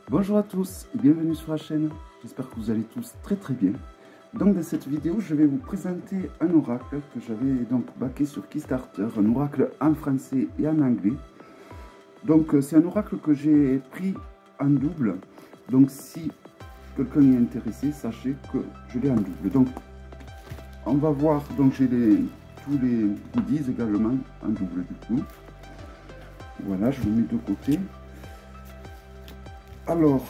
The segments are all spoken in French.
Bonjour à tous et bienvenue sur la chaîne, j'espère que vous allez tous très bien. Donc dans cette vidéo je vais vous présenter un oracle que j'avais donc backé sur Kickstarter, un oracle en français et en anglais. Donc c'est un oracle que j'ai pris en double, donc si quelqu'un est intéressé, sachez que je l'ai en double. Donc on va voir, donc j'ai tous les goodies également en double du coup. Voilà, je le mets de côté. Alors,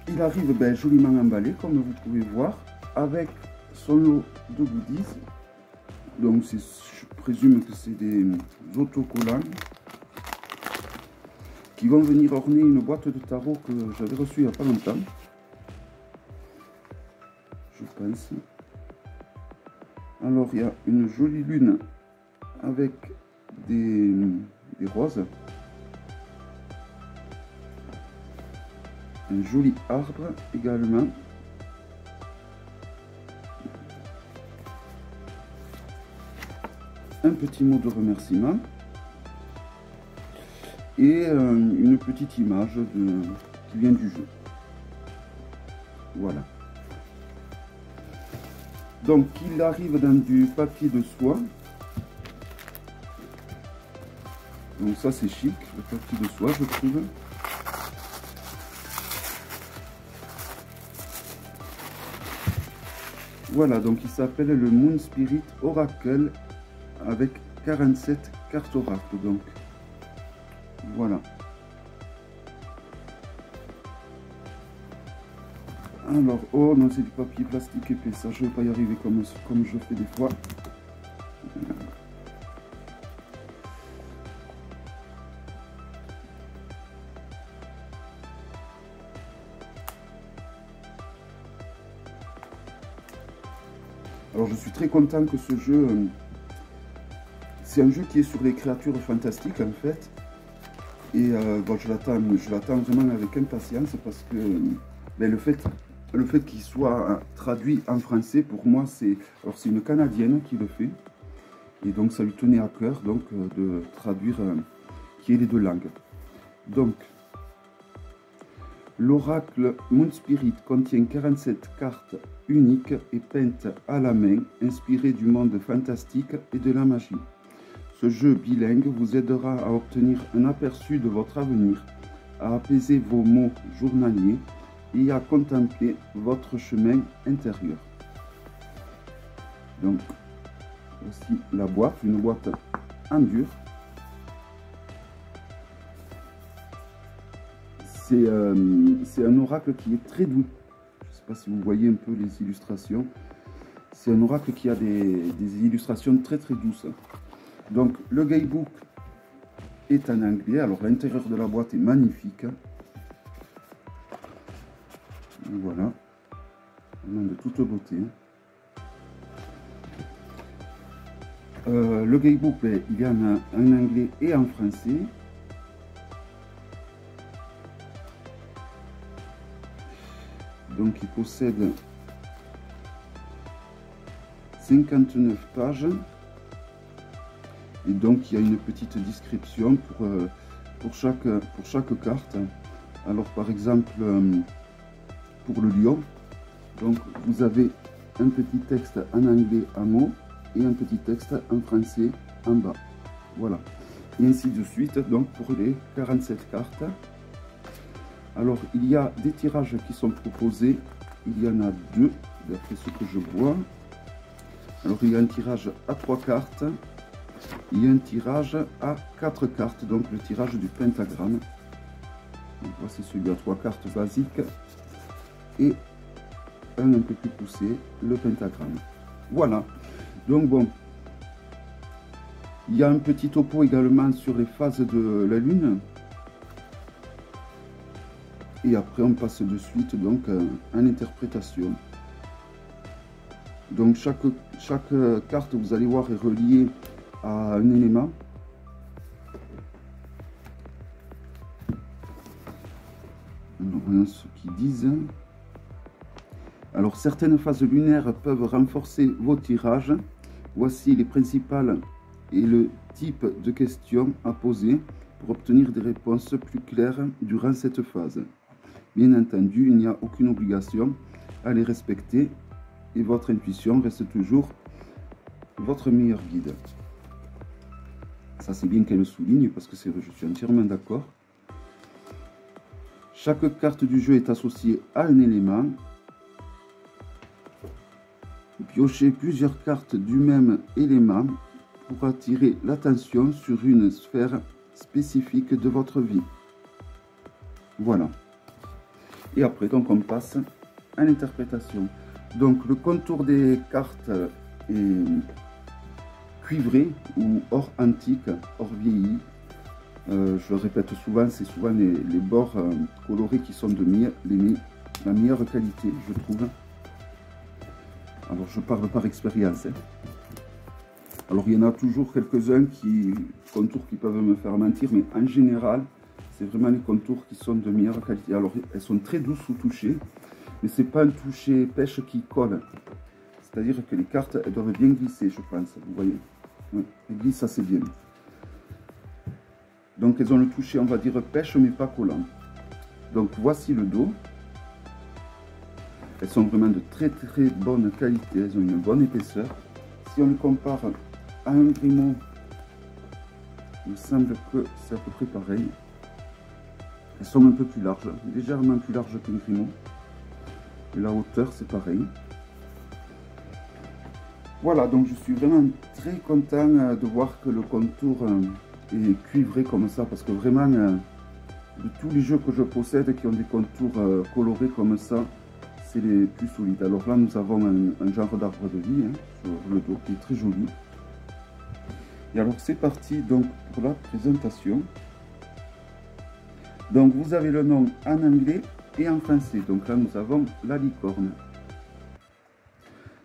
il arrive joliment emballé, comme vous pouvez voir, avec son lot de goodies. Donc, je présume que c'est des autocollants qui vont venir orner une boîte de tarot que j'avais reçue il n'y a pas longtemps. Je pense. Alors, il y a une jolie lune avec des roses. Un joli arbre également. Un petit mot de remerciement. Et une petite image qui vient du jeu. Voilà. Donc il arrive dans du papier de soie. Donc ça c'est chic, le papier de soie je trouve. Voilà, donc il s'appelle le Moon Spirit Oracle avec 47 cartes oracle. Donc voilà. Alors, oh non, c'est du papier plastique épais, ça je ne vais pas y arriver comme je fais des fois. Alors je suis très content que ce jeu, c'est un jeu qui est sur les créatures fantastiques en fait. Et bon, je l'attends vraiment avec impatience parce que le fait qu'il soit traduit en français, pour moi, c'est une Canadienne qui le fait. Et donc ça lui tenait à cœur donc, de traduire qui est les deux langues. Donc, l'oracle Moon Spirit contient 47 cartes uniques et peintes à la main, inspirées du monde fantastique et de la magie. Ce jeu bilingue vous aidera à obtenir un aperçu de votre avenir, à apaiser vos maux journaliers et à contempler votre chemin intérieur. Donc, voici la boîte, une boîte en dur. C'est un oracle qui est très doux. Je ne sais pas si vous voyez un peu les illustrations. C'est un oracle qui a des illustrations très douces. Donc le guidebook est en anglais. Alors l'intérieur de la boîte est magnifique. Voilà. De toute beauté. Le guidebook, il y en a en anglais et en français. Donc il possède 59 pages et donc il y a une petite description pour chaque carte. Alors par exemple pour le lion, donc vous avez un petit texte en anglais en haut et un petit texte en français en bas. Voilà, et ainsi de suite donc pour les 47 cartes. Alors, il y a des tirages qui sont proposés. Il y en a deux, d'après ce que je vois. Alors, il y a un tirage à 3 cartes. Il y a un tirage à 4 cartes, donc le tirage du pentagramme. Donc, voici celui à 3 cartes basiques. Et un peu plus poussé, le pentagramme. Voilà. Donc, bon. Il y a un petit topo également sur les phases de la Lune. Et après on passe de suite donc en interprétation. Donc chaque carte, vous allez voir, est reliée à un élément. Alors voyons ce qu'ils disent. Alors certaines phases lunaires peuvent renforcer vos tirages. Voici les principales et le type de questions à poser pour obtenir des réponses plus claires durant cette phase. Bien entendu, il n'y a aucune obligation à les respecter et votre intuition reste toujours votre meilleur guide. Ça, c'est bien qu'elle le souligne parce que je suis entièrement d'accord. Chaque carte du jeu est associée à un élément. Piochez plusieurs cartes du même élément pour attirer l'attention sur une sphère spécifique de votre vie. Voilà. Et après, donc, on passe à l'interprétation. Donc, le contour des cartes est cuivré ou hors antique, hors vieilli. Je le répète souvent, c'est souvent les bords colorés qui sont la meilleure qualité, je trouve. Alors, je parle par expérience. Hein. Alors, il y en a toujours quelques-uns contours qui peuvent me faire mentir, mais en général, c'est vraiment les contours qui sont de meilleure qualité. Alors, elles sont très douces au toucher, mais c'est pas un toucher pêche qui colle. C'est-à-dire que les cartes, elles doivent bien glisser, je pense. Vous voyez, ouais, elles glissent assez bien. Donc, elles ont le toucher, on va dire pêche, mais pas collant. Donc, voici le dos. Elles sont vraiment de très très bonne qualité, elles ont une bonne épaisseur. Si on les compare à un Grimaud, il me semble que c'est à peu près pareil. Elles sont un peu plus larges, légèrement plus larges qu'un Grimaud. Et la hauteur, c'est pareil. Voilà, donc je suis vraiment très content de voir que le contour est cuivré comme ça, parce que vraiment, de tous les jeux que je possède qui ont des contours colorés comme ça, c'est les plus solides. Alors là, nous avons un genre d'arbre de vie hein, sur le dos qui est très joli. Et alors, c'est parti donc pour la présentation. Donc, vous avez le nom en anglais et en français. Donc là, nous avons la licorne.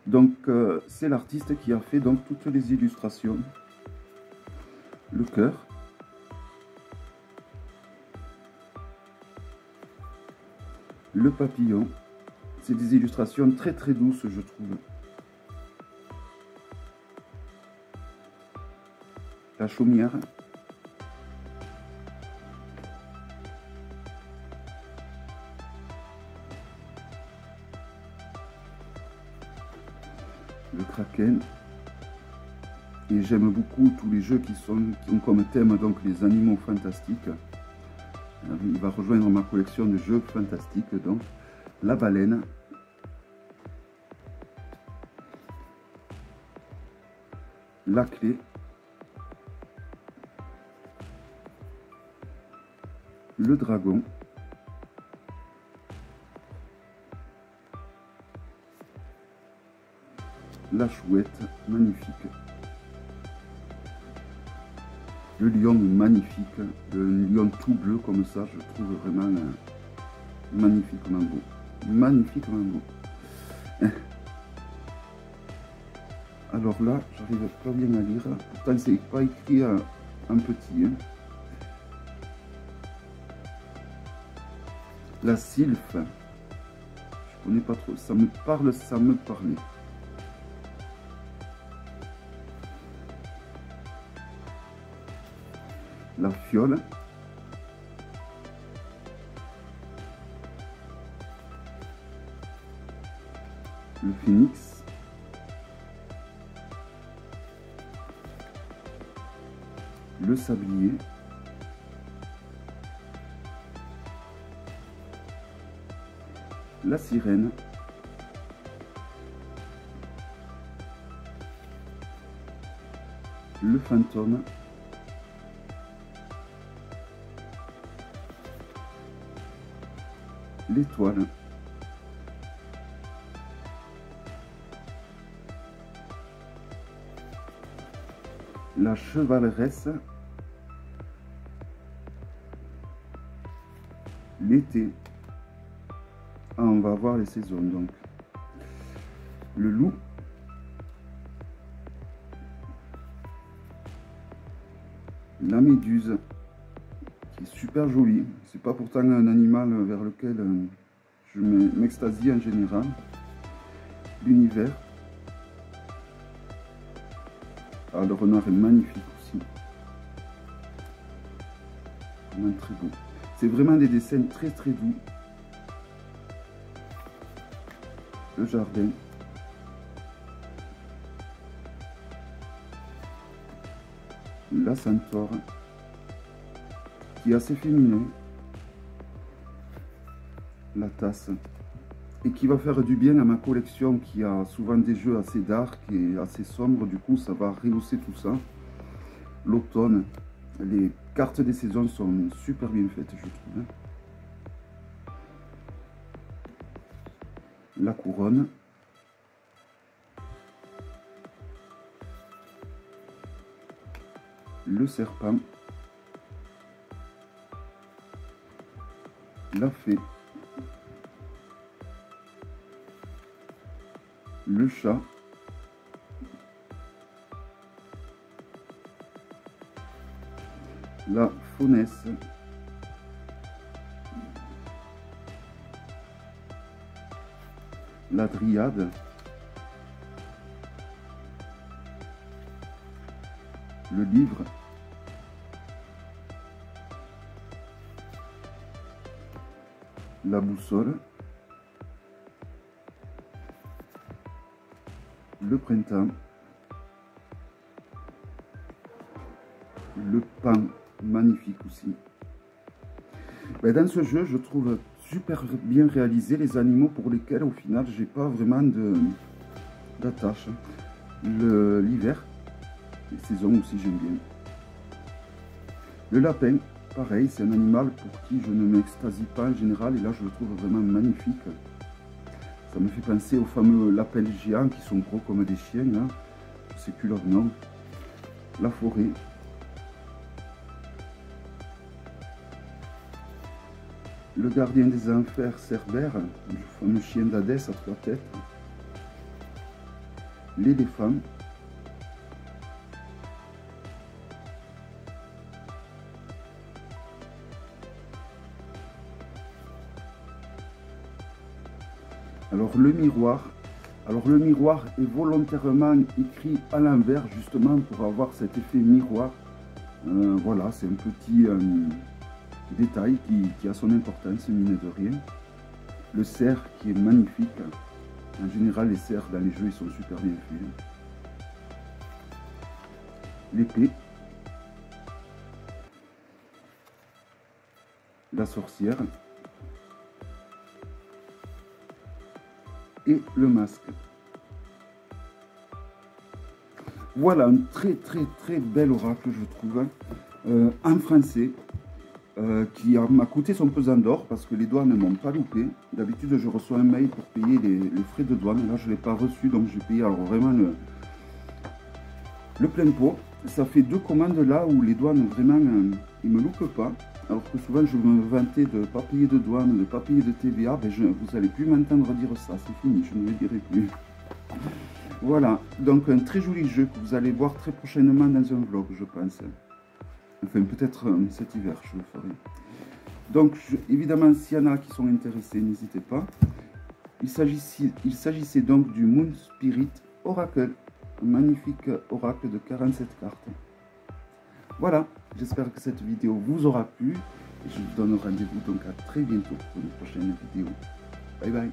Donc, c'est l'artiste qui a fait donc toutes les illustrations. Le cœur. Le papillon. C'est des illustrations très très douces, je trouve. La chaumière. Le kraken. Et j'aime beaucoup tous les jeux qui ont comme thème donc les animaux fantastiques. Alors, il va rejoindre ma collection de jeux fantastiques, donc la baleine. La clé. Le dragon. La chouette, magnifique. Le lion magnifique, le lion tout bleu comme ça, je trouve vraiment magnifiquement beau. Magnifiquement beau. Alors là, j'arrive pas bien à lire. Pourtant, c'est pas écrit en petit. Hein. La sylphe. Je connais pas trop. Ça me parle, ça me parlait. La fiole. Le phénix. Le sablier. La sirène. Le fantôme. L'étoile. La chevaleresse. L'été. Ah, on va voir les saisons donc. Le loup. La méduse. Qui est super jolie. C'est pas pourtant un animal vers lequel je m'extasie en général. L'univers. Ah, le renard est magnifique aussi. Vraiment très beau. C'est vraiment des dessins très très doux. le jardin, la centaure, qui est assez féminin, la tasse, et qui va faire du bien à ma collection qui a souvent des jeux assez dark et assez sombres. Du coup, ça va rehausser tout ça. L'automne, les cartes des saisons sont super bien faites, je trouve. La couronne, le serpent, la fée, le chat, la faunesse, la dryade, le livre, la boussole, le printemps, le pan, magnifique aussi. Ben, dans ce jeu, je trouve super bien réalisé les animaux pour lesquels au final j'ai pas vraiment d'attache. L'hiver, les saisons aussi j'aime bien. Le lapin, pareil, c'est un animal pour qui je ne m'extasie pas en général, et là je le trouve vraiment magnifique. Ça me fait penser aux fameux lapins géants qui sont gros comme des chiens, là. Je sais plus leur nom. La forêt. Le gardien des enfers, Cerbère, le fameux chien d'Hadès à 3 têtes. L'éléphant. Alors le miroir. Alors le miroir est volontairement écrit à l'envers justement pour avoir cet effet miroir. Voilà, c'est un petit détail qui a son importance, mine de rien. Le cerf qui est magnifique. En général, les cerfs dans les jeux, ils sont super bien faits. L'épée. La sorcière. Et le masque. Voilà un très bel oracle, je trouve, en français. Qui m'a coûté son pesant d'or parce que les douanes ne m'ont pas loupé. D'habitude, je reçois un mail pour payer les frais de douane. Là, je ne l'ai pas reçu, donc j'ai payé alors vraiment le plein pot. Ça fait 2 commandes là où les douanes, vraiment, ils ne me loupent pas. Alors que souvent, je me vantais de ne pas payer de douane, de ne pas payer de TVA. Ben, vous n'allez plus m'entendre dire ça, c'est fini, je ne le dirai plus. Voilà, donc un très joli jeu que vous allez voir très prochainement dans un vlog, je pense. Enfin, peut-être cet hiver, je le ferai. Donc, évidemment, s'il y en a qui sont intéressés, n'hésitez pas. Il s'agissait donc du Moon Spirit Oracle. Un magnifique oracle de 47 cartes. Voilà, j'espère que cette vidéo vous aura plu. Et je vous donne rendez-vous donc à très bientôt pour une prochaine vidéo. Bye bye.